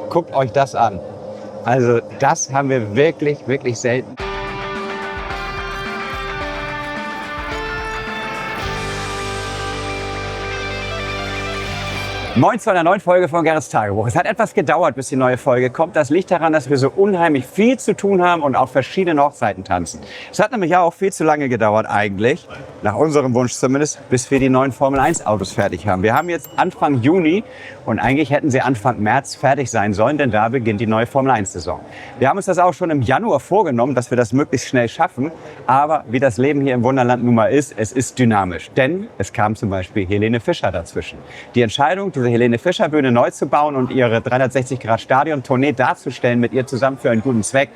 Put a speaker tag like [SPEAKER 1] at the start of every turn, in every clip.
[SPEAKER 1] guckt euch das an. Also das haben wir wirklich, wirklich selten. Moin zu einer neuen Folge von Gerrits Tagebuch. Es hat etwas gedauert, bis die neue Folge kommt. Das liegt daran, dass wir so unheimlich viel zu tun haben und auf verschiedene Hochzeiten tanzen. Es hat nämlich auch viel zu lange gedauert eigentlich, nach unserem Wunsch zumindest, bis wir die neuen Formel 1 Autos fertig haben. Wir haben jetzt Anfang Juni und eigentlich hätten sie Anfang März fertig sein sollen, denn da beginnt die neue Formel 1 Saison. Wir haben uns das auch schon im Januar vorgenommen, dass wir das möglichst schnell schaffen. Aber wie das Leben hier im Wunderland nun mal ist, es ist dynamisch. Denn es kam zum Beispiel Helene Fischer dazwischen. Die Entscheidung, diese Helene Fischer Bühne neu zu bauen und ihre 360-Grad-Stadion-Tournee darzustellen mit ihr zusammen für einen guten Zweck,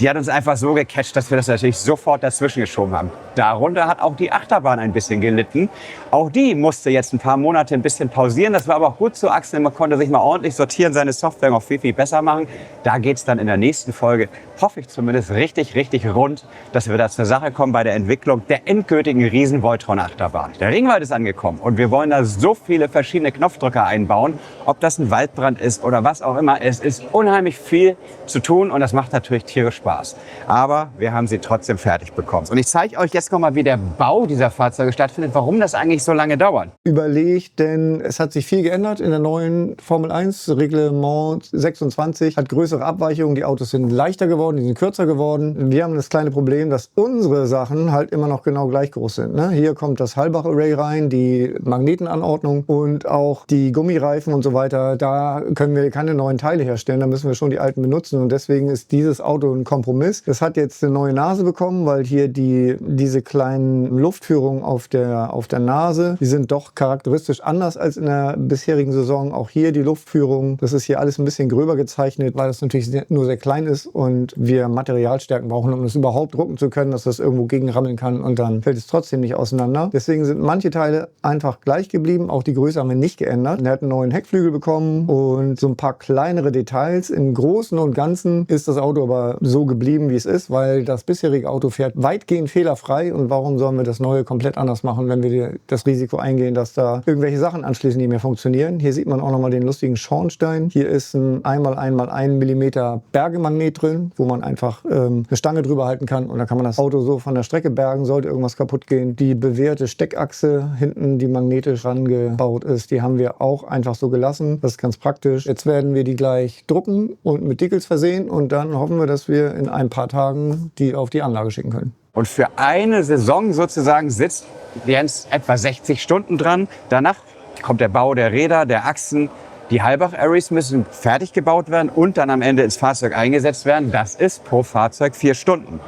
[SPEAKER 1] die hat uns einfach so gecatcht, dass wir das natürlich sofort dazwischen geschoben haben. Darunter hat auch die Achterbahn ein bisschen gelitten. Auch die musste jetzt ein paar Monate ein bisschen pausieren. Das war aber auch gut zu Axel. Man konnte sich mal ordentlich sortieren, seine Software noch viel, viel besser machen. Da geht es dann in der nächsten Folge, hoffe ich zumindest, richtig, richtig rund, dass wir da zur Sache kommen bei der Entwicklung der endgültigen Riesen-Voltron-Achterbahn. Der Ringwald ist angekommen und wir wollen da so viele verschiedene Knopfdrücker einbauen. Ob das ein Waldbrand ist oder was auch immer. Es ist unheimlich viel zu tun und das macht natürlich tierisch Spaß. Aber wir haben sie trotzdem fertig bekommen. Und ich zeige euch jetzt nochmal, wie der Bau dieser Fahrzeuge stattfindet, warum das eigentlich so lange dauert.
[SPEAKER 2] Überlegt, denn es hat sich viel geändert in der neuen Formel 1. Reglement 26 hat größere Abweichungen. Die Autos sind leichter geworden, die sind kürzer geworden. Wir haben das kleine Problem, dass unsere Sachen halt immer noch genau gleich groß sind. Ne? Hier kommt das Halbach-Array rein, die Magnetenanordnung und auch die Gummireifen und so weiter. Da können wir keine neuen Teile herstellen, da müssen wir schon die alten benutzen. Und deswegen ist dieses Auto ein Kompromiss. Das hat jetzt eine neue Nase bekommen, weil hier diese kleinen Luftführungen auf der Nase, die sind doch charakteristisch anders als in der bisherigen Saison. Auch hier die Luftführung, das ist hier alles ein bisschen gröber gezeichnet, weil das natürlich nur sehr klein ist und wir Materialstärken brauchen, um das überhaupt drucken zu können, dass das irgendwo gegenrammeln kann und dann fällt es trotzdem nicht auseinander. Deswegen sind manche Teile einfach gleich geblieben, auch die Größe haben wir nicht geändert. Er hat einen neuen Heckflügel bekommen und so ein paar kleinere Details. Im Großen und Ganzen ist das Auto aber so geblieben, wie es ist, weil das bisherige Auto fährt weitgehend fehlerfrei und warum sollen wir das neue komplett anders machen, wenn wir das Risiko eingehen, dass da irgendwelche Sachen anschließen, die mehr funktionieren. Hier sieht man auch nochmal den lustigen Schornstein. Hier ist ein 1x1x1 mm Bergemagnet drin, wo man einfach eine Stange drüber halten kann und dann kann man das Auto so von der Strecke bergen, sollte irgendwas kaputt gehen. Die bewährte Steckachse hinten, die magnetisch rangebaut ist, die haben wir auch einfach so gelassen. Das ist ganz praktisch. Jetzt werden wir die gleich drucken und mit Decals versehen und dann hoffen wir, dass wir in ein paar Tagen die auf die Anlage schicken können.
[SPEAKER 1] Und für eine Saison sozusagen sitzt Jens etwa 60 Stunden dran. Danach kommt der Bau der Räder, der Achsen. Die Halbach-Arrays müssen fertig gebaut werden und dann am Ende ins Fahrzeug eingesetzt werden. Das ist pro Fahrzeug 4 Stunden.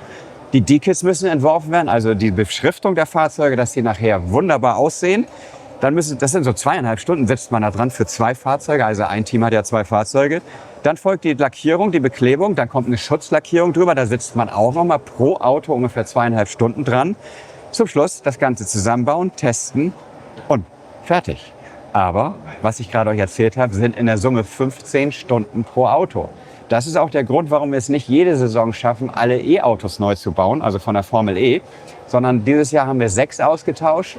[SPEAKER 1] Die Decals müssen entworfen werden, also die Beschriftung der Fahrzeuge, dass sie nachher wunderbar aussehen. Das sind so 2,5 Stunden, sitzt man da dran für 2 Fahrzeuge. Also ein Team hat ja 2 Fahrzeuge. Dann folgt die Lackierung, die Beklebung, dann kommt eine Schutzlackierung drüber. Da sitzt man auch nochmal pro Auto ungefähr 2,5 Stunden dran. Zum Schluss das Ganze zusammenbauen, testen und fertig. Aber, was ich gerade euch erzählt habe, sind in der Summe 15 Stunden pro Auto. Das ist auch der Grund, warum wir es nicht jede Saison schaffen, alle E-Autos neu zu bauen, also von der Formel E, sondern dieses Jahr haben wir 6 ausgetauscht.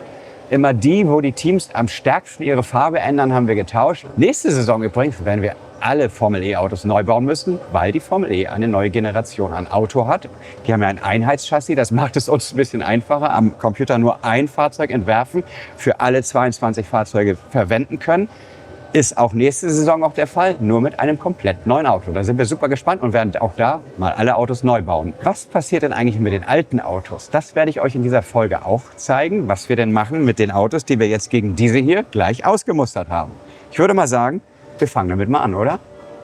[SPEAKER 1] Immer die, wo die Teams am stärksten ihre Farbe ändern, haben wir getauscht. Nächste Saison übrigens werden wir alle Formel-E-Autos neu bauen müssen, weil die Formel E eine neue Generation an Auto hat. Die haben ja ein Einheitschassis, das macht es uns ein bisschen einfacher. Am Computer nur ein Fahrzeug entwerfen, für alle 22 Fahrzeuge verwenden können. Ist auch nächste Saison auch der Fall, nur mit einem komplett neuen Auto. Da sind wir super gespannt und werden auch da mal alle Autos neu bauen. Was passiert denn eigentlich mit den alten Autos? Das werde ich euch in dieser Folge auch zeigen, was wir denn machen mit den Autos, die wir jetzt gegen diese hier gleich ausgemustert haben. Ich würde mal sagen, wir fangen damit mal an, oder?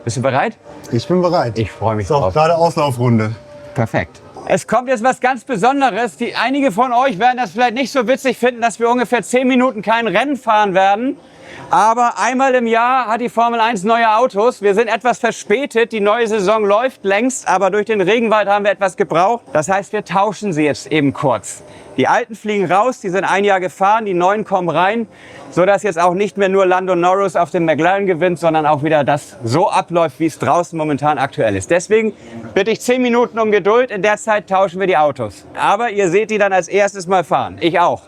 [SPEAKER 1] Bist du bereit?
[SPEAKER 3] Ich bin bereit.
[SPEAKER 1] Ich freue mich
[SPEAKER 3] drauf.
[SPEAKER 1] drauf.
[SPEAKER 3] Gerade Auslaufrunde.
[SPEAKER 1] Perfekt. Es kommt jetzt was ganz Besonderes. Einige von euch werden das vielleicht nicht so witzig finden, dass wir ungefähr 10 Minuten kein Rennen fahren werden. Aber einmal im Jahr hat die Formel 1 neue Autos. Wir sind etwas verspätet. Die neue Saison läuft längst, aber durch den Regenwald haben wir etwas gebraucht. Das heißt, wir tauschen sie jetzt eben kurz. Die alten fliegen raus, die sind ein Jahr gefahren, die neuen kommen rein, sodass jetzt auch nicht mehr nur Lando Norris auf dem McLaren gewinnt, sondern auch wieder das so abläuft, wie es draußen momentan aktuell ist. Deswegen bitte ich 10 Minuten um Geduld. In der Zeit tauschen wir die Autos. Aber ihr seht die dann als erstes mal fahren. Ich auch.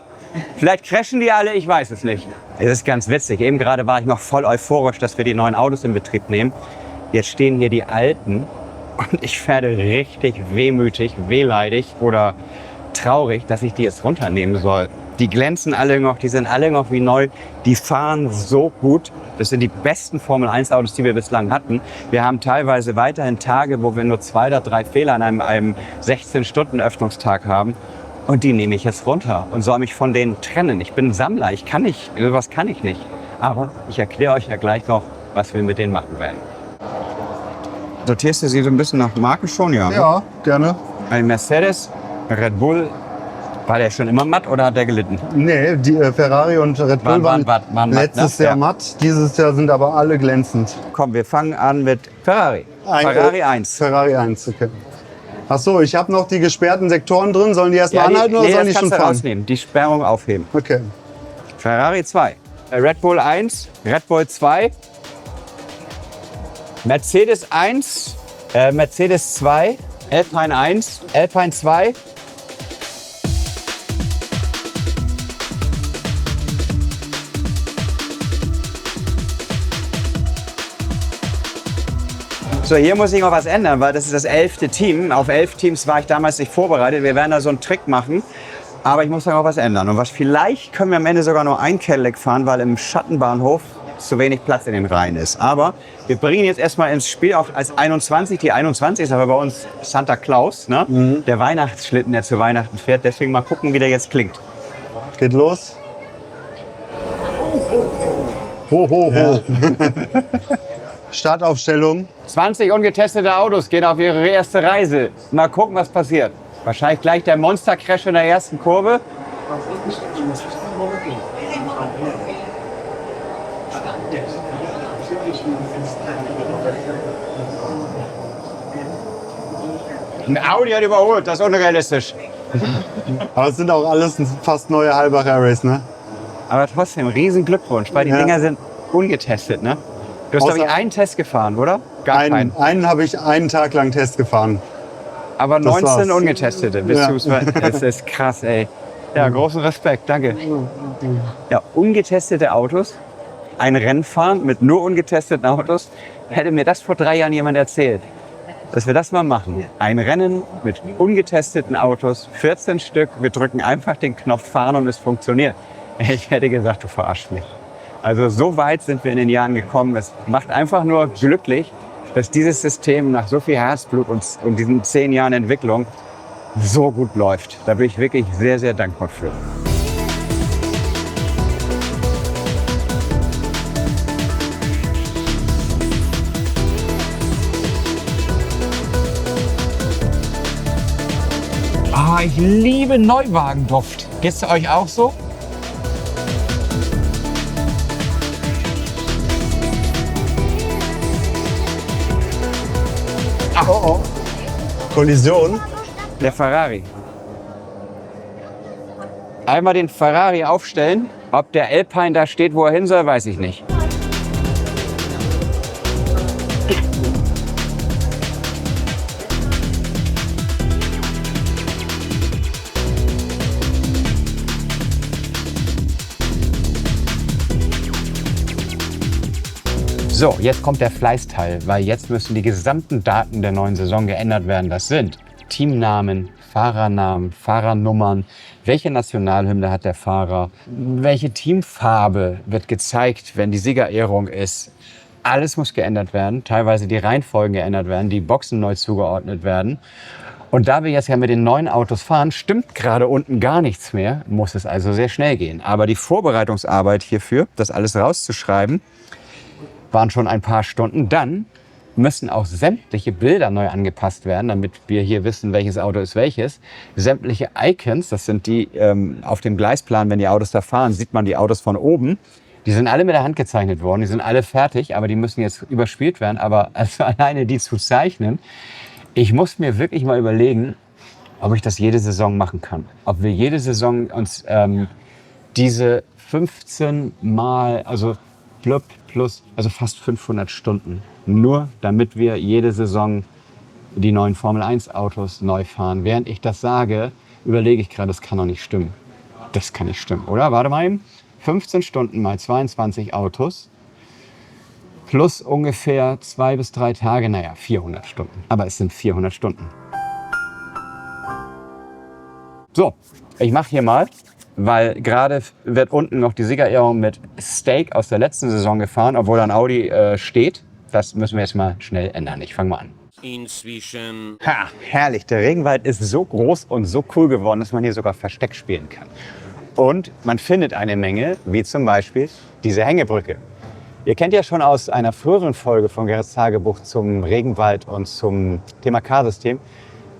[SPEAKER 1] Vielleicht crashen die alle, ich weiß es nicht. Es ist ganz witzig. Eben gerade war ich noch voll euphorisch, dass wir die neuen Autos in Betrieb nehmen. Jetzt stehen hier die Alten und ich werde richtig wehmütig, wehleidig oder traurig, dass ich die jetzt runternehmen soll. Die glänzen alle noch, die sind alle noch wie neu, die fahren so gut. Das sind die besten Formel-1-Autos, die wir bislang hatten. Wir haben teilweise weiterhin Tage, wo wir nur 2 oder 3 Fehler an einem 16-Stunden-Öffnungstag haben. Und die nehme ich jetzt runter und soll mich von denen trennen. Ich bin ein Sammler, sowas kann ich nicht. Aber ich erkläre euch ja gleich noch, was wir mit denen machen werden. Sortierst du sie so ein bisschen nach Marke schon, ja?
[SPEAKER 3] Ja, gerne.
[SPEAKER 1] Ein Mercedes, Red Bull, war der schon immer matt oder hat der gelitten?
[SPEAKER 3] Nee, die Ferrari und Red Bull waren
[SPEAKER 1] matt,
[SPEAKER 3] letztes
[SPEAKER 1] ne?
[SPEAKER 3] Jahr
[SPEAKER 1] Ja.
[SPEAKER 3] matt. Dieses Jahr sind aber alle glänzend.
[SPEAKER 1] Komm, wir fangen an mit Ferrari. Ferrari 1.
[SPEAKER 3] Ferrari 1, okay. Ach so, ich habe noch die gesperrten Sektoren drin. Sollen die erstmal anhalten oder sollen die schon
[SPEAKER 1] kannst du
[SPEAKER 3] fahren?
[SPEAKER 1] rausnehmen, die Sperrung aufheben.
[SPEAKER 3] Okay.
[SPEAKER 1] Ferrari 2. Red Bull 1, Red Bull 2. Mercedes 1, Mercedes 2, Alpine 1, Alpine 2. So, hier muss ich noch was ändern, weil das ist das 11. Team. Auf 11 Teams war ich damals nicht vorbereitet. Wir werden da so einen Trick machen. Aber ich muss da noch was ändern. Und vielleicht können wir am Ende sogar nur ein Cadillac fahren, weil im Schattenbahnhof zu wenig Platz in den Reihen ist. Aber wir bringen jetzt erstmal ins Spiel auch als 21. Die 21 ist aber bei uns Santa Claus, ne? Der Weihnachtsschlitten, der zu Weihnachten fährt. Deswegen mal gucken, wie der jetzt klingt.
[SPEAKER 3] Geht los. Ho, ho, ho. Startaufstellung.
[SPEAKER 1] 20 ungetestete Autos gehen auf ihre erste Reise. Mal gucken, was passiert. Wahrscheinlich gleich der Monster-Crash in der ersten Kurve. Ein Audi hat überholt, das ist unrealistisch.
[SPEAKER 3] Aber es sind auch alles fast neue Halbach Airways, ne?
[SPEAKER 1] Aber trotzdem, riesen Glückwunsch, weil die
[SPEAKER 3] Ja.
[SPEAKER 1] Dinger sind ungetestet, ne? Du hast, glaube ich,
[SPEAKER 3] Außer-
[SPEAKER 1] einen Test gefahren, oder? Gar keinen.
[SPEAKER 3] Einen habe ich einen Tag lang Test gefahren.
[SPEAKER 1] Aber
[SPEAKER 3] das
[SPEAKER 1] 19
[SPEAKER 3] war's.
[SPEAKER 1] ungetestete.
[SPEAKER 3] Ja.
[SPEAKER 1] Das ist krass, ey. Ja, großen Respekt, danke. Ja, ungetestete Autos, ein Rennen fahren mit nur ungetesteten Autos. Hätte mir das vor 3 Jahren jemand erzählt, dass wir das mal machen. Ein Rennen mit ungetesteten Autos, 14 Stück. Wir drücken einfach den Knopf fahren und es funktioniert. Ich hätte gesagt, du verarschst mich. Also so weit sind wir in den Jahren gekommen. Es macht einfach nur glücklich, dass dieses System nach so viel Herzblut und diesen 10 Jahren Entwicklung so gut läuft. Da bin ich wirklich sehr, sehr dankbar für. Ah, ich liebe Neuwagenduft. Geht's euch auch so?
[SPEAKER 3] Oh, oh. Kollision.
[SPEAKER 1] Der Ferrari. Einmal den Ferrari aufstellen. Ob der Alpine da steht, wo er hin soll, weiß ich nicht. So, jetzt kommt der Fleißteil, weil jetzt müssen die gesamten Daten der neuen Saison geändert werden. Das sind Teamnamen, Fahrernamen, Fahrernummern, welche Nationalhymne hat der Fahrer, welche Teamfarbe wird gezeigt, wenn die Siegerehrung ist. Alles muss geändert werden, teilweise die Reihenfolgen geändert werden, die Boxen neu zugeordnet werden. Und da wir jetzt ja mit den neuen Autos fahren, stimmt gerade unten gar nichts mehr, muss es also sehr schnell gehen. Aber die Vorbereitungsarbeit hierfür, das alles rauszuschreiben, waren schon ein paar Stunden. Dann müssen auch sämtliche Bilder neu angepasst werden, damit wir hier wissen, welches Auto ist welches. Sämtliche Icons, das sind die auf dem Gleisplan, wenn die Autos da fahren, sieht man die Autos von oben. Die sind alle mit der Hand gezeichnet worden, die sind alle fertig, aber die müssen jetzt überspielt werden. Aber also alleine die zu zeichnen, ich muss mir wirklich mal überlegen, ob ich das jede Saison machen kann. Ob wir jede Saison uns diese 15 Mal, also plus, also fast 500 Stunden, nur damit wir jede Saison die neuen Formel-1-Autos neu fahren. Während ich das sage, überlege ich gerade, das kann doch nicht stimmen. Das kann nicht stimmen, oder? Warte mal eben. 15 Stunden mal 22 Autos. plus ungefähr 2 bis 3 Tage, naja, 400 Stunden. Aber es sind 400 Stunden. So, ich mache hier mal, weil gerade wird unten noch die Siegerehrung mit Steak aus der letzten Saison gefahren, obwohl ein Audi steht. Das müssen wir jetzt mal schnell ändern. Ich fange mal an.
[SPEAKER 4] Inzwischen.
[SPEAKER 1] Ha, herrlich. Der Regenwald ist so groß und so cool geworden, dass man hier sogar Versteck spielen kann. Und man findet eine Menge, wie zum Beispiel diese Hängebrücke. Ihr kennt ja schon aus einer früheren Folge von Gerrits Tagebuch zum Regenwald und zum Thema K-System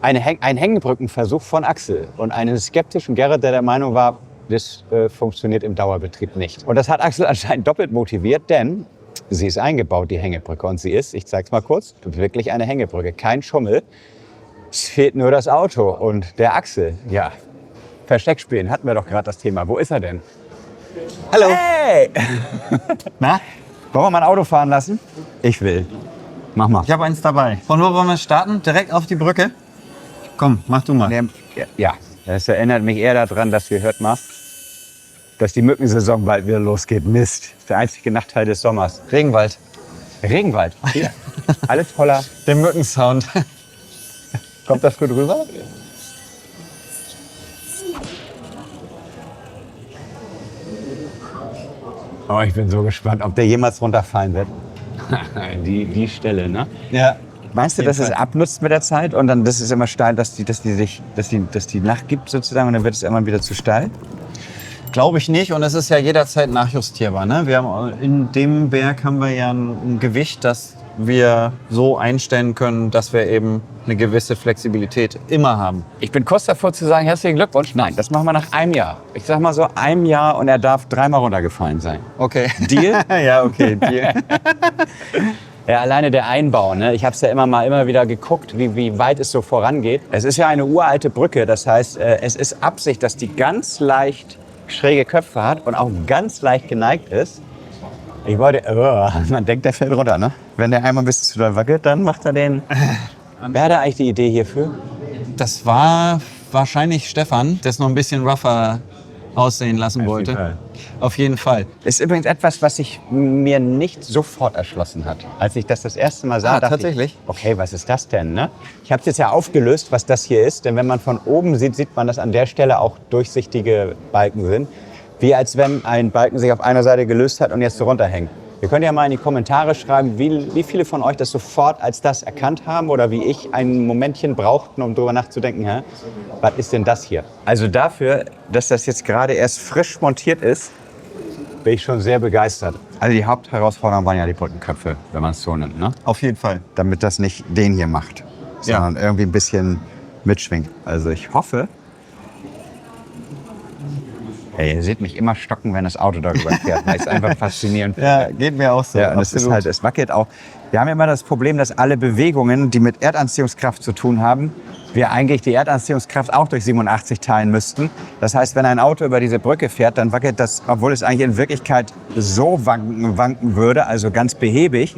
[SPEAKER 1] ein Hängebrückenversuch von Axel und einen skeptischen Gerrit, der der Meinung war, das funktioniert im Dauerbetrieb nicht. Und das hat Axel anscheinend doppelt motiviert, denn sie ist eingebaut, die Hängebrücke. Und sie ist, ich zeig's mal kurz, wirklich eine Hängebrücke. Kein Schummel. Es fehlt nur das Auto. Und der Axel, ja, Versteck spielen, hatten wir doch gerade das Thema. Wo ist er denn?
[SPEAKER 5] Hallo.
[SPEAKER 1] Hey! Na, wollen wir mal ein Auto fahren lassen? Ich will. Mach mal.
[SPEAKER 5] Ich habe eins dabei. Von wo wollen wir starten? Direkt auf die Brücke? Komm, mach du mal.
[SPEAKER 1] Ja, das erinnert mich eher daran, dass wir, hört mal, dass die Mückensaison bald wieder losgeht. Mist. Das ist der einzige Nachteil des Sommers.
[SPEAKER 5] Regenwald.
[SPEAKER 1] Regenwald. Ja. Alles voller.
[SPEAKER 5] Der Mückensound.
[SPEAKER 1] Kommt das gut rüber? Oh, ich bin so gespannt, ob der jemals runterfallen wird. die Stelle, ne?
[SPEAKER 5] Ja.
[SPEAKER 1] Meinst du, dass es abnutzt mit der Zeit und dann das ist immer steil, dass die nachgibt sozusagen und dann wird es immer wieder zu steil?
[SPEAKER 5] Glaube ich nicht. Und es ist ja jederzeit nachjustierbar. Ne? Wir haben, in dem Berg haben wir ja ein Gewicht, das wir so einstellen können, dass wir eben eine gewisse Flexibilität immer haben.
[SPEAKER 1] Ich bin kurz davor zu sagen, herzlichen Glückwunsch. Nein, das machen wir nach einem Jahr. Ich sag mal so, einem Jahr und er darf 3-mal runtergefallen sein.
[SPEAKER 5] Okay.
[SPEAKER 1] Deal?
[SPEAKER 5] Ja, okay, Deal.
[SPEAKER 1] Ja, alleine der Einbau. Ne? Ich habe es ja immer wieder geguckt, wie weit es so vorangeht. Es ist ja eine uralte Brücke. Das heißt, es ist Absicht, dass die ganz leicht schräge Köpfe hat und auch ganz leicht geneigt ist. Ich wollte, man denkt, der fällt runter, ne? Wenn der einmal ein bisschen zu doll wackelt, dann macht er den. Wer hat eigentlich die Idee hierfür?
[SPEAKER 5] Das war wahrscheinlich Stefan, der es noch ein bisschen rougher aussehen lassen wollte.
[SPEAKER 1] Fall.
[SPEAKER 5] Auf jeden Fall.
[SPEAKER 1] Ist übrigens etwas, was sich mir nicht sofort erschlossen hat. Als ich das erste Mal sah, dachte
[SPEAKER 5] tatsächlich?
[SPEAKER 1] ich, okay, was ist das denn? Ne? Ich habe es jetzt ja aufgelöst, was das hier ist. Denn wenn man von oben sieht, sieht man, dass an der Stelle auch durchsichtige Balken sind. Wie als wenn ein Balken sich auf einer Seite gelöst hat und jetzt so runterhängt. Ihr könnt ja mal in die Kommentare schreiben, wie viele von euch das sofort als das erkannt haben oder wie ich ein Momentchen brauchten, um drüber nachzudenken, hä? Was ist denn das hier? Also dafür, dass das jetzt gerade erst frisch montiert ist, bin ich schon sehr begeistert. Also die Hauptherausforderung waren ja die Brückenköpfe, wenn man es so nimmt, ne?
[SPEAKER 5] Auf jeden Fall.
[SPEAKER 1] Damit das nicht den hier macht, sondern irgendwie ein bisschen mitschwingt. Also ich hoffe, ey, ihr seht mich immer stocken, wenn das Auto darüber fährt. Das ist einfach faszinierend.
[SPEAKER 5] Ja, geht mir auch so.
[SPEAKER 1] Ja, und es ist halt, es wackelt auch. Wir haben ja immer das Problem, dass alle Bewegungen, die mit Erdanziehungskraft zu tun haben, wir eigentlich die Erdanziehungskraft auch durch 87 teilen müssten. Das heißt, wenn ein Auto über diese Brücke fährt, dann wackelt das, obwohl es eigentlich in Wirklichkeit so wanken würde, also ganz behäbig,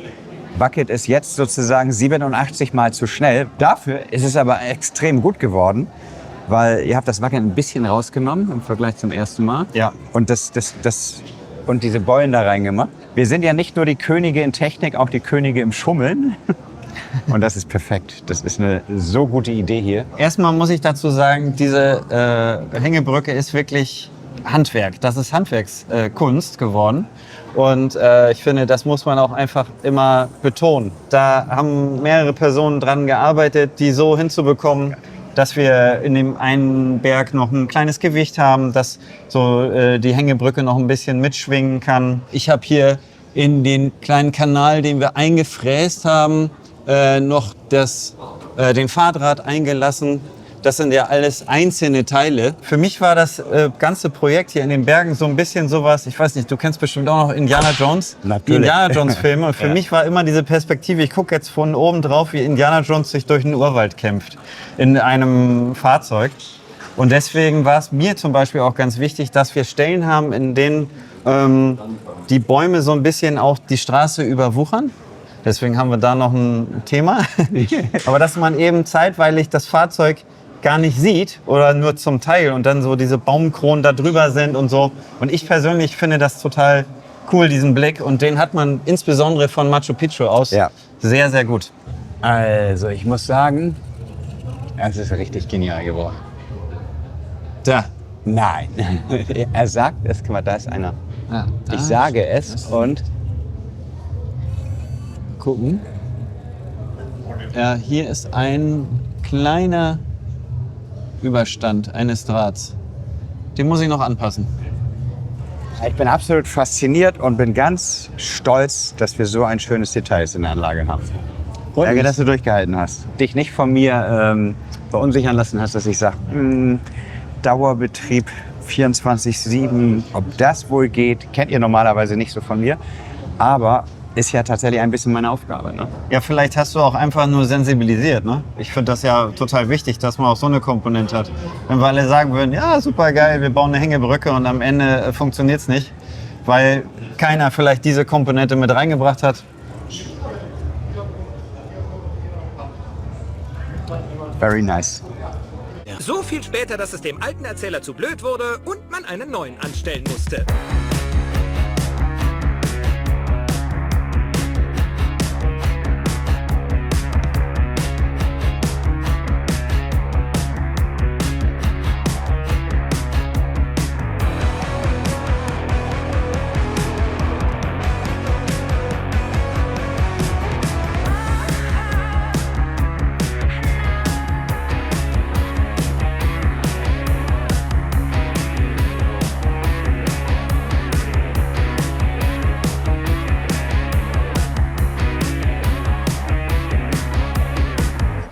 [SPEAKER 1] wackelt es jetzt sozusagen 87 Mal zu schnell. Dafür ist es aber extrem gut geworden. Weil ihr habt das Wackeln ein bisschen rausgenommen im Vergleich zum ersten Mal.
[SPEAKER 5] Ja.
[SPEAKER 1] Und und diese Beulen da reingemacht. Wir sind ja nicht nur die Könige in Technik, auch die Könige im Schummeln. Und das ist perfekt. Das ist eine so gute Idee hier.
[SPEAKER 5] Erstmal muss ich dazu sagen, diese Hängebrücke ist wirklich Handwerk. Das ist Handwerkskunst geworden. Und ich finde, das muss man auch einfach immer betonen. Da haben mehrere Personen dran gearbeitet, die so hinzubekommen, dass wir in dem einen Berg noch ein kleines Gewicht haben, dass so die Hängebrücke noch ein bisschen mitschwingen kann. Ich habe hier in den kleinen Kanal, den wir eingefräst haben, noch den Fahrdraht eingelassen. Das sind ja alles einzelne Teile. Für mich war das ganze Projekt hier in den Bergen so ein bisschen sowas, ich weiß nicht, du kennst bestimmt auch noch Indiana Jones.
[SPEAKER 1] Natürlich.
[SPEAKER 5] Die Indiana Jones Filme. Und für mich war immer diese Perspektive, ich gucke jetzt von oben drauf, wie Indiana Jones sich durch den Urwald kämpft. In einem Fahrzeug. Und deswegen war es mir zum Beispiel auch ganz wichtig, dass wir Stellen haben, in denen die Bäume so ein bisschen auch die Straße überwuchern. Deswegen haben wir da noch ein Thema. Aber dass man eben zeitweilig das Fahrzeug gar nicht sieht oder nur zum Teil und dann so diese Baumkronen da drüber sind und so. Und ich persönlich finde das total cool, diesen Blick. Und den hat man insbesondere von Machu Picchu aus sehr, sehr gut.
[SPEAKER 1] Also, ich muss sagen, es ist richtig genial geworden.
[SPEAKER 5] Da.
[SPEAKER 1] Nein. Er sagt es, guck mal, da ist einer. Ich sage es und gucken.
[SPEAKER 5] Ja, hier ist ein kleiner Überstand eines Drahts. Den muss ich noch anpassen.
[SPEAKER 1] Ich bin absolut fasziniert und bin ganz stolz, dass wir so ein schönes Detail in der Anlage haben. Danke, dass du durchgehalten hast. Dich nicht von mir verunsichern lassen hast, dass ich sage, Dauerbetrieb 24/7, ob das wohl geht, kennt ihr normalerweise nicht so von mir. Aber ist ja tatsächlich ein bisschen meine Aufgabe. Ne?
[SPEAKER 5] Ja, vielleicht hast du auch einfach nur sensibilisiert. Ne? Ich finde das ja total wichtig, dass man auch so eine Komponente hat. Wenn wir alle sagen würden, ja, super geil, wir bauen eine Hängebrücke und am Ende funktioniert es nicht, weil keiner vielleicht diese Komponente mit reingebracht hat.
[SPEAKER 1] Very nice.
[SPEAKER 4] So viel später, dass es dem alten Erzähler zu blöd wurde und man einen neuen anstellen musste.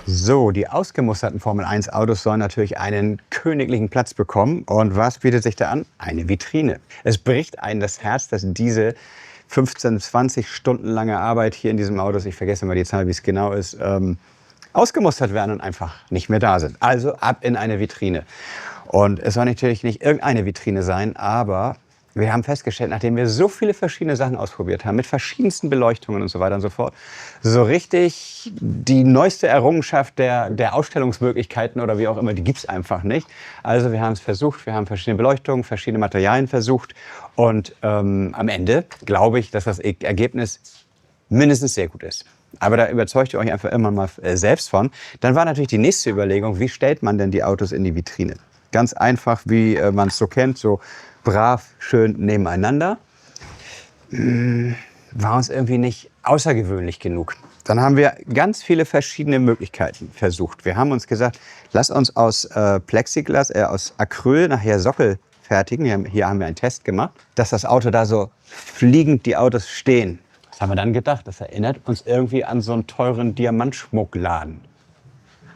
[SPEAKER 1] So, die ausgemusterten Formel-1-Autos sollen natürlich einen königlichen Platz bekommen. Und was bietet sich da an? Eine Vitrine. Es bricht einem das Herz, dass diese 15, 20 Stunden lange Arbeit hier in diesem Auto, ich vergesse mal die Zahl, wie es genau ist, ausgemustert werden und einfach nicht mehr da sind. Also ab in eine Vitrine. Und es soll natürlich nicht irgendeine Vitrine sein, aber wir haben festgestellt, nachdem wir so viele verschiedene Sachen ausprobiert haben, mit verschiedensten Beleuchtungen und so weiter und so fort, so richtig die neueste Errungenschaft der Ausstellungsmöglichkeiten oder wie auch immer, die gibt es einfach nicht. Also wir haben es versucht, wir haben verschiedene Beleuchtungen, verschiedene Materialien versucht und am Ende glaube ich, dass das Ergebnis mindestens sehr gut ist. Aber da überzeugt ihr euch einfach immer mal selbst von. Dann war natürlich die nächste Überlegung, wie stellt man denn die Autos in die Vitrine? Ganz einfach, wie man es so kennt, so brav, schön nebeneinander. War uns irgendwie nicht außergewöhnlich genug. Dann haben wir ganz viele verschiedene Möglichkeiten versucht. Wir haben uns gesagt, lass uns aus Plexiglas, aus Acryl nachher Sockel fertigen. Hier haben wir einen Test gemacht, dass das Auto da so fliegend die Autos stehen. Was haben wir dann gedacht? Das erinnert uns irgendwie an so einen teuren Diamantschmuckladen.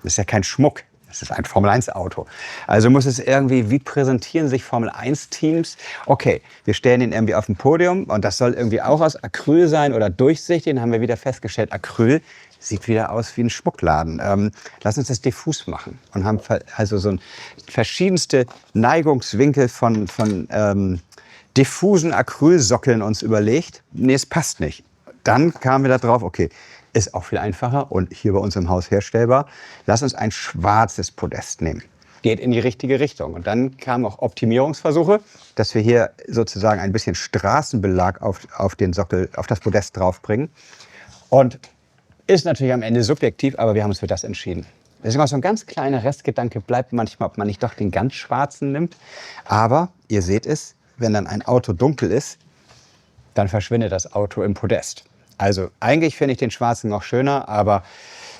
[SPEAKER 1] Das ist ja kein Schmuck. Das ist ein Formel-1-Auto. Also muss es irgendwie, wie präsentieren sich Formel-1-Teams? Okay, wir stellen ihn irgendwie auf dem Podium und das soll irgendwie auch aus Acryl sein oder durchsichtig. Dann haben wir wieder festgestellt, Acryl sieht wieder aus wie ein Schmuckladen. Lass uns das diffus machen und haben also so verschiedenste Neigungswinkel von diffusen Acrylsockeln uns überlegt. Nee, es passt nicht. Dann kamen wir da drauf, okay, ist auch viel einfacher und hier bei uns im Haus herstellbar. Lass uns ein schwarzes Podest nehmen. Geht in die richtige Richtung. Und dann kamen auch Optimierungsversuche, dass wir hier sozusagen ein bisschen Straßenbelag auf den Sockel, auf das Podest draufbringen. Und ist natürlich am Ende subjektiv, aber wir haben uns für das entschieden. Deswegen auch so ein ganz kleiner Restgedanke bleibt manchmal, ob man nicht doch den ganz schwarzen nimmt. Aber ihr seht es, wenn dann ein Auto dunkel ist, dann verschwindet das Auto im Podest. Also eigentlich finde ich den schwarzen noch schöner, aber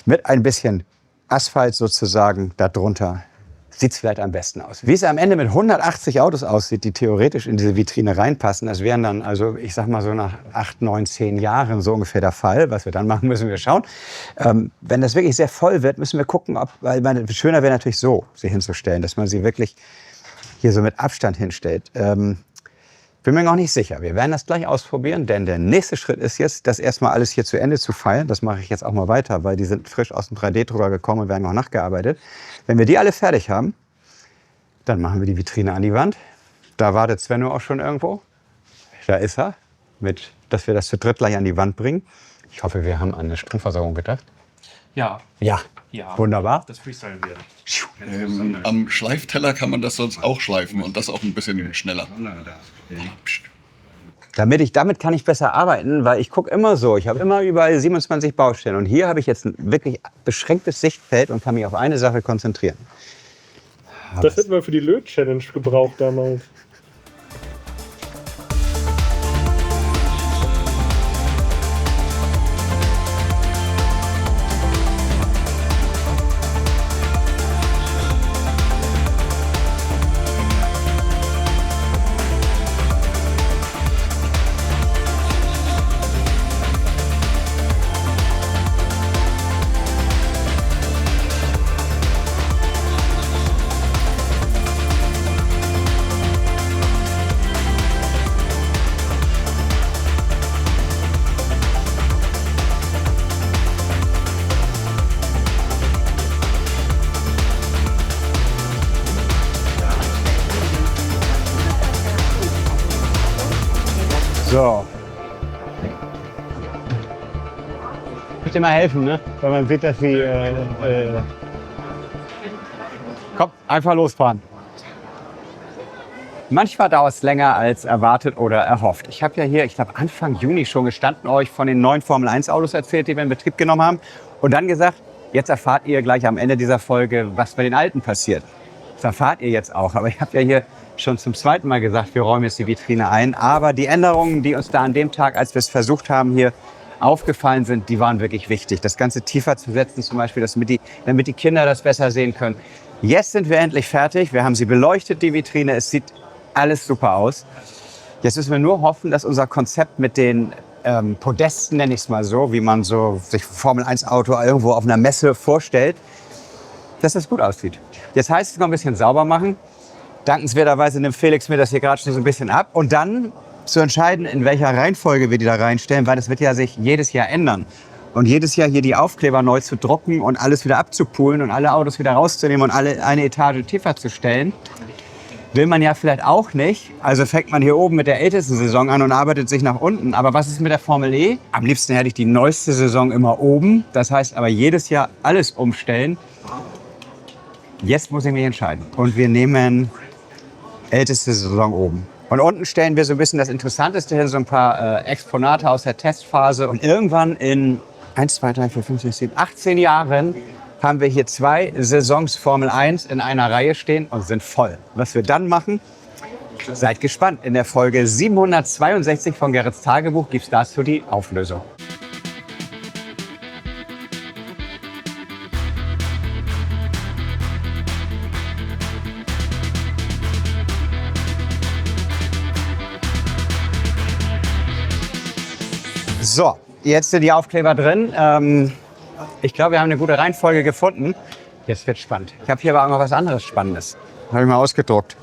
[SPEAKER 1] mit ein bisschen Asphalt sozusagen darunter sieht es vielleicht am besten aus. Wie es am Ende mit 180 Autos aussieht, die theoretisch in diese Vitrine reinpassen, das wären dann, also ich sag mal so nach 8, 9, 10 Jahren so ungefähr der Fall. Was wir dann machen, müssen wir schauen. Wenn das wirklich sehr voll wird, müssen wir gucken, weil schöner wäre natürlich so, sie hinzustellen, dass man sie wirklich hier so mit Abstand hinstellt. Bin mir noch nicht sicher. Wir werden das gleich ausprobieren, denn der nächste Schritt ist jetzt, das erstmal alles hier zu Ende zu feilen. Das mache ich jetzt auch mal weiter, weil die sind frisch aus dem 3D-Drucker gekommen und werden auch nachgearbeitet. Wenn wir die alle fertig haben, dann machen wir die Vitrine an die Wand. Da wartet Svenno auch schon irgendwo. Da ist er, dass wir das zu dritt gleich an die Wand bringen. Ich hoffe, wir haben an eine Stromversorgung gedacht.
[SPEAKER 6] Ja.
[SPEAKER 1] Ja, wunderbar.
[SPEAKER 6] Das freestylen wir.
[SPEAKER 7] Am Schleifteller kann man das sonst auch schleifen und das auch ein bisschen schneller.
[SPEAKER 1] Damit kann ich besser arbeiten, weil ich gucke immer so. Ich habe immer überall 27 Baustellen. Und hier habe ich jetzt ein wirklich beschränktes Sichtfeld und kann mich auf eine Sache konzentrieren.
[SPEAKER 6] Das hätten wir für die Löt-Challenge gebraucht damals.
[SPEAKER 1] So. Ich dir mal helfen, ne? Weil man sieht, dass sie. Komm, einfach losfahren. Manchmal dauert es länger als erwartet oder erhofft. Ich habe ja hier, ich glaube Anfang Juni schon gestanden, euch von den neuen Formel-1-Autos erzählt, die wir in Betrieb genommen haben. Und dann gesagt, jetzt erfahrt ihr gleich am Ende dieser Folge, was bei den alten passiert. Das erfahrt ihr jetzt auch. Aber ich habe ja hier schon zum zweiten Mal gesagt, wir räumen jetzt die Vitrine ein. Aber die Änderungen, die uns da an dem Tag, als wir es versucht haben, hier aufgefallen sind, die waren wirklich wichtig. Das Ganze tiefer zu setzen zum Beispiel, damit die Kinder das besser sehen können. Jetzt sind wir endlich fertig. Wir haben sie beleuchtet, die Vitrine. Es sieht alles super aus. Jetzt müssen wir nur hoffen, dass unser Konzept mit den Podesten, nenne ich es mal so, wie man so sich Formel-1-Auto irgendwo auf einer Messe vorstellt, dass das gut aussieht. Jetzt heißt es noch ein bisschen sauber machen. Dankenswerterweise nimmt Felix mir das hier gerade schon so ein bisschen ab. Und dann zu entscheiden, in welcher Reihenfolge wir die da reinstellen, weil das wird ja sich jedes Jahr ändern. Und jedes Jahr hier die Aufkleber neu zu drucken und alles wieder abzupulen und alle Autos wieder rauszunehmen und alle eine Etage tiefer zu stellen, will man ja vielleicht auch nicht. Also fängt man hier oben mit der ältesten Saison an und arbeitet sich nach unten. Aber was ist mit der Formel E? Am liebsten hätte ich die neueste Saison immer oben. Das heißt aber jedes Jahr alles umstellen. Jetzt muss ich mich entscheiden. Und wir nehmen älteste Saison oben. Und unten stellen wir so ein bisschen das Interessanteste hin, so ein paar Exponate aus der Testphase. Und irgendwann in 1, 2, 3, 4, 5, 6, 7, 18 Jahren haben wir hier 2 Saisons Formel 1 in einer Reihe stehen und sind voll. Was wir dann machen, seid gespannt. In der Folge 762 von Gerrits Tagebuch gibt es dazu die Auflösung. So, jetzt sind die Aufkleber drin. Ich glaube, wir haben eine gute Reihenfolge gefunden. Jetzt wird spannend. Ich habe hier aber auch noch was anderes Spannendes. Habe ich mal ausgedruckt.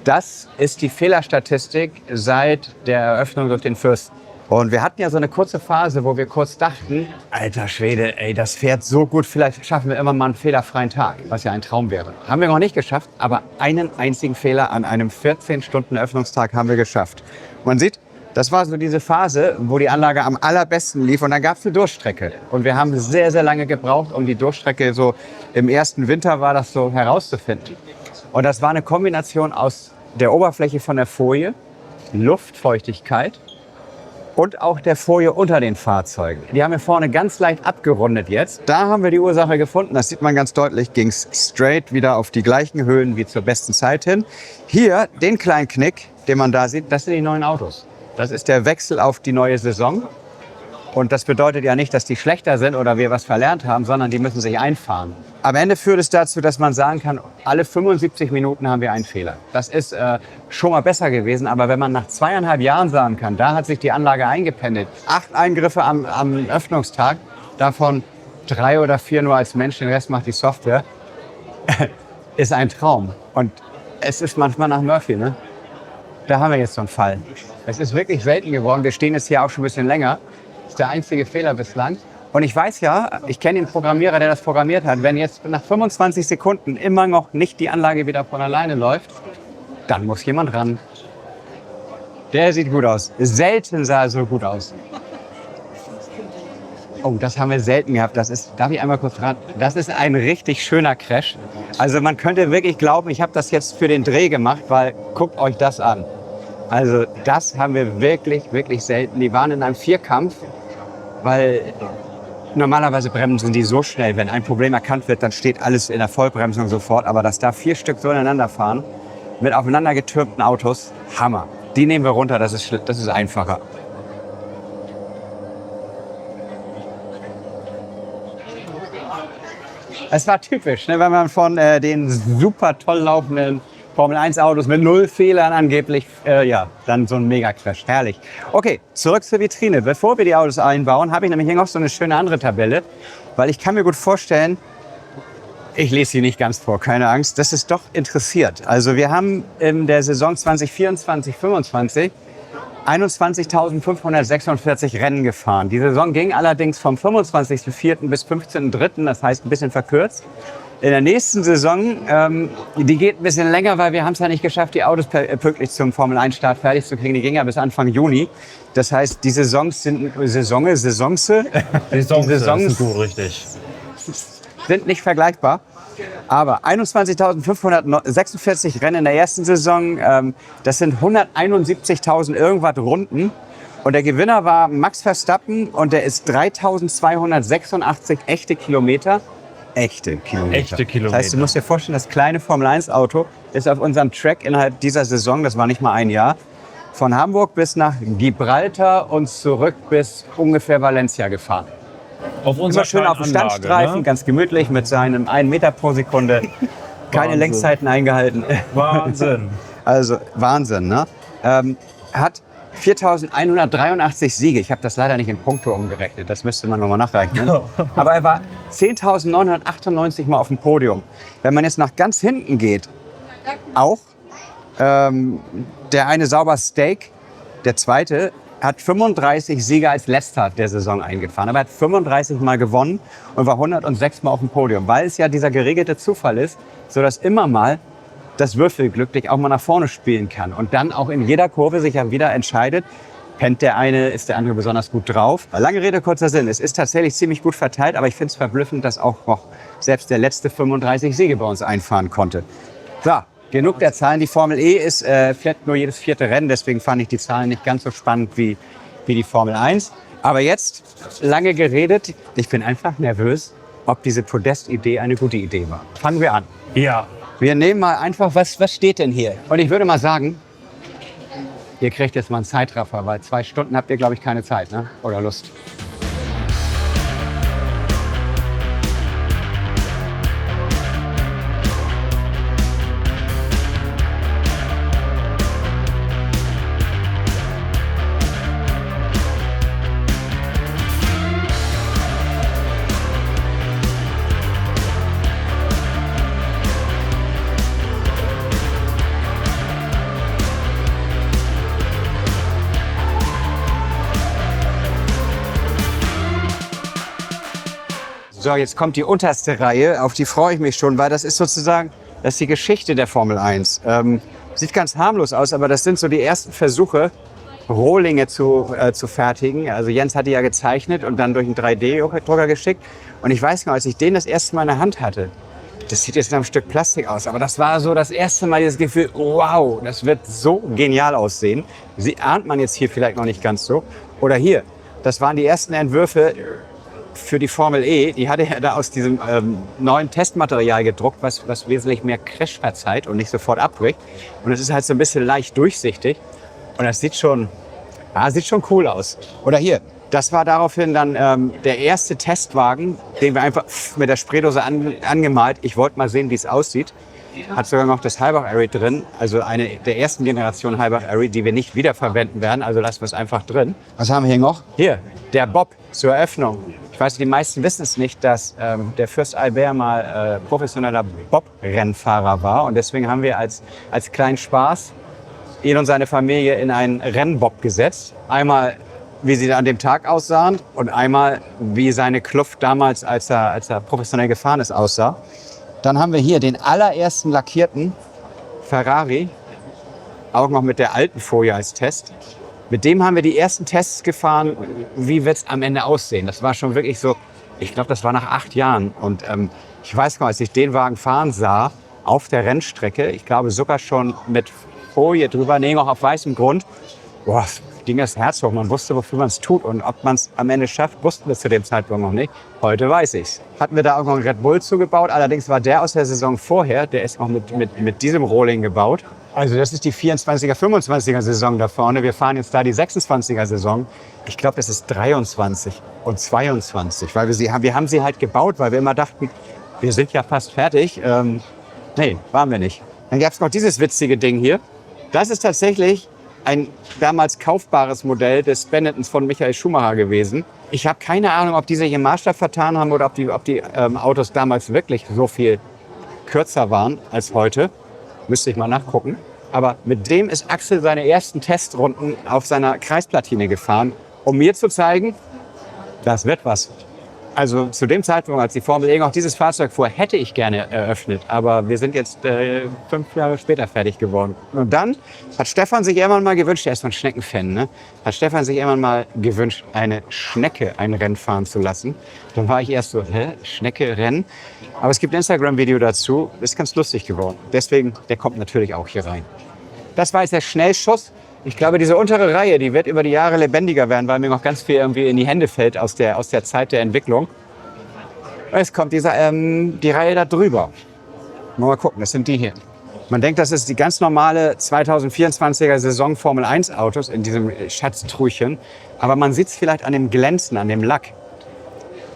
[SPEAKER 1] Das ist die Fehlerstatistik seit der Eröffnung durch den Fürsten. Und wir hatten ja so eine kurze Phase, wo wir kurz dachten, alter Schwede, ey, das fährt so gut, vielleicht schaffen wir immer mal einen fehlerfreien Tag, was ja ein Traum wäre. Haben wir noch nicht geschafft, aber einen einzigen Fehler an einem 14-Stunden-Öffnungstag haben wir geschafft. Man sieht, das war so diese Phase, wo die Anlage am allerbesten lief und dann gab es eine Durchstrecke. Und wir haben sehr, sehr lange gebraucht, um die Durchstrecke so im ersten Winter war das so herauszufinden. Und das war eine Kombination aus der Oberfläche von der Folie, Luftfeuchtigkeit und auch der Folie unter den Fahrzeugen. Die haben wir vorne ganz leicht abgerundet jetzt. Da haben wir die Ursache gefunden, das sieht man ganz deutlich, ging es straight wieder auf die gleichen Höhen wie zur besten Zeit hin. Hier, den kleinen Knick, den man da sieht, das sind die neuen Autos. Das ist der Wechsel auf die neue Saison. Und das bedeutet ja nicht, dass die schlechter sind oder wir was verlernt haben, sondern die müssen sich einfahren. Am Ende führt es dazu, dass man sagen kann, alle 75 Minuten haben wir einen Fehler. Das ist schon mal besser gewesen, aber wenn man nach 2,5 Jahren sagen kann, da hat sich die Anlage eingependelt, 8 Eingriffe am Öffnungstag, davon 3 oder 4 nur als Mensch, den Rest macht die Software, ist ein Traum. Und es ist manchmal nach Murphy, ne? Da haben wir jetzt so einen Fall. Es ist wirklich selten geworden. Wir stehen jetzt hier auch schon ein bisschen länger. Das ist der einzige Fehler bislang. Und ich weiß ja, ich kenne den Programmierer, der das programmiert hat. Wenn jetzt nach 25 Sekunden immer noch nicht die Anlage wieder von alleine läuft, dann muss jemand ran. Der sieht gut aus. Selten sah er so gut aus. Oh, das haben wir selten gehabt. Darf ich einmal kurz ran? Das ist ein richtig schöner Crash. Also man könnte wirklich glauben, ich habe das jetzt für den Dreh gemacht, weil guckt euch das an. Also das haben wir wirklich, wirklich selten. Die waren in einem Vierkampf, weil normalerweise bremsen die so schnell. Wenn ein Problem erkannt wird, dann steht alles in der Vollbremsung sofort. Aber dass da 4 Stück so ineinander fahren, mit aufeinander getürmten Autos, Hammer. Die nehmen wir runter, das ist einfacher. Es war typisch, ne, wenn man von den super toll laufenden Formel-1-Autos mit 0 Fehlern angeblich, dann so ein Mega-Crash. Herrlich. Okay, zurück zur Vitrine. Bevor wir die Autos einbauen, habe ich nämlich hier noch so eine schöne andere Tabelle, weil ich kann mir gut vorstellen, ich lese sie nicht ganz vor, keine Angst, das ist doch interessiert. Also wir haben in der Saison 2024/25 21.546 Rennen gefahren. Die Saison ging allerdings vom 25.04. bis 15.03., das heißt ein bisschen verkürzt. In der nächsten Saison, die geht ein bisschen länger, weil wir haben es ja nicht geschafft, die Autos pünktlich zum Formel-1-Start fertig zu kriegen. Die ging ja bis Anfang Juni. Das heißt, die Saisons sind
[SPEAKER 5] richtig.
[SPEAKER 1] sind nicht vergleichbar. Aber 21.546 Rennen in der ersten Saison, das sind 171.000 irgendwas Runden. Und der Gewinner war Max Verstappen und der ist 3.286 echte Kilometer. Echte Kilometer. Das heißt, du musst dir vorstellen, das kleine Formel-1-Auto ist auf unserem Track innerhalb dieser Saison, das war nicht mal ein Jahr, von Hamburg bis nach Gibraltar und zurück bis ungefähr Valencia gefahren. Immer schön auf dem Standstreifen, ne? Ganz gemütlich mit seinem 1 Meter pro Sekunde. Keine Längszeiten eingehalten.
[SPEAKER 5] Wahnsinn.
[SPEAKER 1] Also Wahnsinn, ne? Hat 4.183 Siege. Ich habe das leider nicht in Punkte umgerechnet. Das müsste man nochmal nachrechnen. Aber er war 10.998 Mal auf dem Podium. Wenn man jetzt nach ganz hinten geht, auch der eine Sauber Steak, der zweite, hat 35 Siege als letzter der Saison eingefahren. Aber er hat 35 Mal gewonnen und war 106 Mal auf dem Podium. Weil es ja dieser geregelte Zufall ist, sodass immer mal das Würfelglück dich auch mal nach vorne spielen kann. Und dann auch in jeder Kurve sich ja wieder entscheidet, pennt der eine, ist der andere besonders gut drauf. Lange Rede, kurzer Sinn. Es ist tatsächlich ziemlich gut verteilt, aber ich finde es verblüffend, dass auch noch selbst der letzte 35 Siege bei uns einfahren konnte. So, genug der Zahlen. Die Formel E ist fährt nur jedes 4. Rennen, deswegen fand ich die Zahlen nicht ganz so spannend wie die Formel 1. Aber jetzt, lange geredet, ich bin einfach nervös, ob diese Podestidee eine gute Idee war. Fangen wir an.
[SPEAKER 6] Ja.
[SPEAKER 1] Wir nehmen mal einfach, was steht denn hier? Und ich würde mal sagen, ihr kriegt jetzt mal einen Zeitraffer, weil 2 Stunden habt ihr, glaube ich, keine Zeit, ne? Oder Lust. So, jetzt kommt die unterste Reihe, auf die freue ich mich schon, weil das ist sozusagen, das ist die Geschichte der Formel 1. Sieht ganz harmlos aus, aber das sind so die ersten Versuche, Rohlinge zu fertigen. Also Jens hat die ja gezeichnet und dann durch einen 3D-Drucker geschickt. Und ich weiß noch, als ich den das erste Mal in der Hand hatte, das sieht jetzt nach einem Stück Plastik aus, aber das war so das erste Mal dieses Gefühl, wow, das wird so genial aussehen. Sie ahnt man jetzt hier vielleicht noch nicht ganz so. Oder hier, das waren die ersten Entwürfe für die Formel E. Die hatte er da aus diesem neuen Testmaterial gedruckt, was wesentlich mehr Crash verzeiht und nicht sofort abbricht. Und es ist halt so ein bisschen leicht durchsichtig. Und das sieht schon cool aus. Oder hier, das war daraufhin dann der erste Testwagen, den wir einfach mit der Spraydose angemalt. Ich wollte mal sehen, wie es aussieht. Hat sogar noch das Halbach Array drin, also eine der ersten Generation Halbach Array, die wir nicht wiederverwenden werden, also lassen wir es einfach drin. Was haben wir hier noch? Hier, der Bob zur Eröffnung. Ich weiß, die meisten wissen es nicht, dass der Fürst Albert mal professioneller Bob-Rennfahrer war und deswegen haben wir als kleinen Spaß ihn und seine Familie in einen Rennbob gesetzt. Einmal, wie sie an dem Tag aussahen und einmal, wie seine Kluft damals, als er professionell gefahren ist, aussah. Dann haben wir hier den allerersten lackierten Ferrari, auch noch mit der alten Folie als Test. Mit dem haben wir die ersten Tests gefahren, wie wird es am Ende aussehen. Das war schon wirklich so, ich glaube, das war nach 8 Jahren. Und ich weiß noch, als ich den Wagen fahren sah, auf der Rennstrecke, ich glaube sogar schon mit Folie drüber, nee, auch auf weißem Grund. Boah, ging das Herz hoch. Man wusste, wofür man es tut. Und ob man es am Ende schafft, wussten wir zu dem Zeitpunkt noch nicht. Heute weiß ich's. Hatten wir da auch noch einen Red Bull zugebaut. Allerdings war der aus der Saison vorher, der ist noch mit diesem Rohling gebaut. Also das ist die 24er, 25er Saison da vorne. Wir fahren jetzt da die 26er Saison. Ich glaube, das ist 23 und 22. Weil wir haben sie halt gebaut, weil wir immer dachten, wir sind ja fast fertig. Nee, waren wir nicht. Dann gab es noch dieses witzige Ding hier. Das ist tatsächlich ein damals kaufbares Modell des Benettons von Michael Schumacher gewesen. Ich habe keine Ahnung, ob die sich im Maßstab vertan haben oder ob die Autos damals wirklich so viel kürzer waren als heute. Müsste ich mal nachgucken. Aber mit dem ist Axel seine ersten Testrunden auf seiner Kreisplatine gefahren, um mir zu zeigen, das wird was. Also zu dem Zeitpunkt, als die Formel E noch dieses Fahrzeug fuhr, hätte ich gerne eröffnet. Aber wir sind jetzt 5 Jahre später fertig geworden. Und dann hat Stefan sich irgendwann mal gewünscht, er ist so ein Schneckenfan, ne? Hat Stefan sich irgendwann mal gewünscht, eine Schnecke ein Rennen fahren zu lassen. Dann war ich erst so, Schnecke Rennen? Aber es gibt ein Instagram-Video dazu, ist ganz lustig geworden. Deswegen, der kommt natürlich auch hier rein. Das war jetzt der Schnellschuss. Ich glaube, diese untere Reihe, die wird über die Jahre lebendiger werden, weil mir noch ganz viel irgendwie in die Hände fällt aus der Zeit der Entwicklung. Es kommt die Reihe da drüber. Mal gucken, das sind die hier. Man denkt, das ist die ganz normale 2024er Saison Formel 1 Autos in diesem Schatztruchen. Aber man sieht es vielleicht an dem Glänzen, an dem Lack.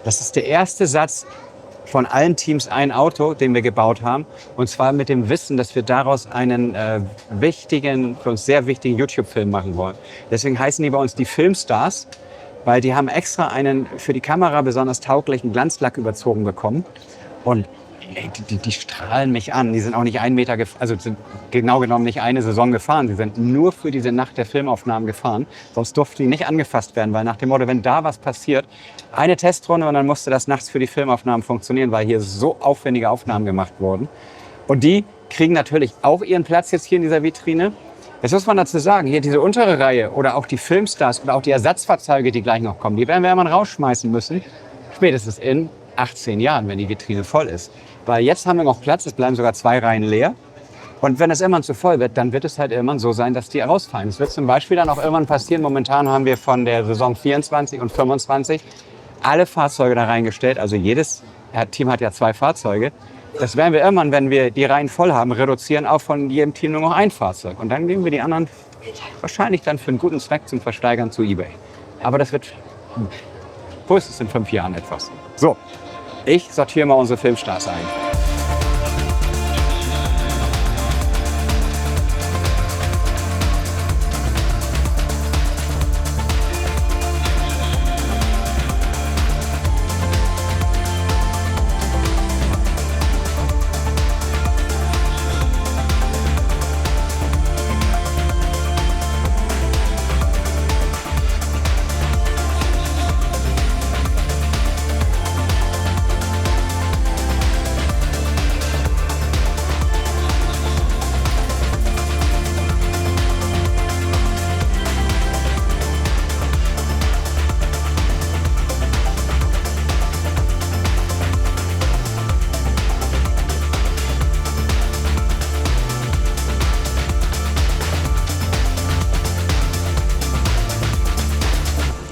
[SPEAKER 1] Das ist der erste Satz von allen Teams ein Auto, den wir gebaut haben. Und zwar mit dem Wissen, dass wir daraus einen für uns sehr wichtigen YouTube-Film machen wollen. Deswegen heißen die bei uns die Filmstars, weil die haben extra einen für die Kamera besonders tauglichen Glanzlack überzogen bekommen. Und die strahlen mich an. Die sind auch nicht 1 Meter, also sind genau genommen nicht eine Saison gefahren. Sie sind nur für diese Nacht der Filmaufnahmen gefahren. Sonst durften die nicht angefasst werden, weil nach dem Motto, wenn da was passiert, eine Testrunde und dann musste das nachts für die Filmaufnahmen funktionieren, weil hier so aufwendige Aufnahmen gemacht wurden. Und die kriegen natürlich auch ihren Platz jetzt hier in dieser Vitrine. Jetzt muss man dazu sagen, hier diese untere Reihe oder auch die Filmstars oder auch die Ersatzfahrzeuge, die gleich noch kommen, die werden wir irgendwann rausschmeißen müssen. Spätestens in 18 Jahren, wenn die Vitrine voll ist. Weil jetzt haben wir noch Platz, es bleiben sogar 2 Reihen leer. Und wenn es irgendwann zu voll wird, dann wird es halt irgendwann so sein, dass die rausfallen. Es wird zum Beispiel dann auch irgendwann passieren, momentan haben wir von der Saison 24 und 25 alle Fahrzeuge da reingestellt. Also jedes Team hat ja 2 Fahrzeuge. Das werden wir irgendwann, wenn wir die Reihen voll haben, reduzieren auf von jedem Team nur noch ein Fahrzeug. Und dann geben wir die anderen wahrscheinlich dann für einen guten Zweck zum Versteigern zu eBay. Aber das wird frühestens in 5 Jahren etwas. So. Ich sortiere mal unsere Filmstars ein.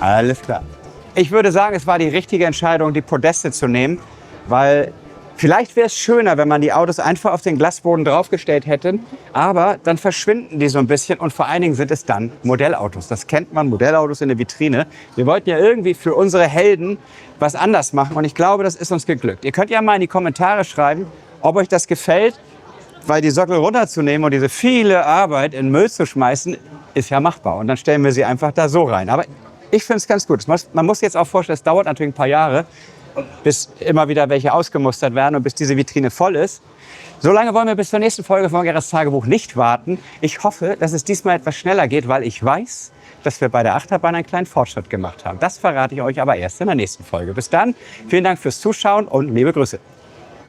[SPEAKER 1] Alles klar. Ich würde sagen, es war die richtige Entscheidung, die Podeste zu nehmen, weil vielleicht wäre es schöner, wenn man die Autos einfach auf den Glasboden draufgestellt hätte, aber dann verschwinden die so ein bisschen und vor allen Dingen sind es dann Modellautos. Das kennt man, Modellautos in der Vitrine. Wir wollten ja irgendwie für unsere Helden was anders machen und ich glaube, das ist uns geglückt. Ihr könnt ja mal in die Kommentare schreiben, ob euch das gefällt, weil die Sockel runterzunehmen und diese viele Arbeit in Müll zu schmeißen, ist ja machbar und dann stellen wir sie einfach da so rein. Aber ich finde es ganz gut. Man muss jetzt auch vorstellen, es dauert natürlich ein paar Jahre, bis immer wieder welche ausgemustert werden und bis diese Vitrine voll ist. So lange wollen wir bis zur nächsten Folge von Gerhardts Tagebuch nicht warten. Ich hoffe, dass es diesmal etwas schneller geht, weil ich weiß, dass wir bei der Achterbahn einen kleinen Fortschritt gemacht haben. Das verrate ich euch aber erst in der nächsten Folge. Bis dann, vielen Dank fürs Zuschauen und liebe Grüße.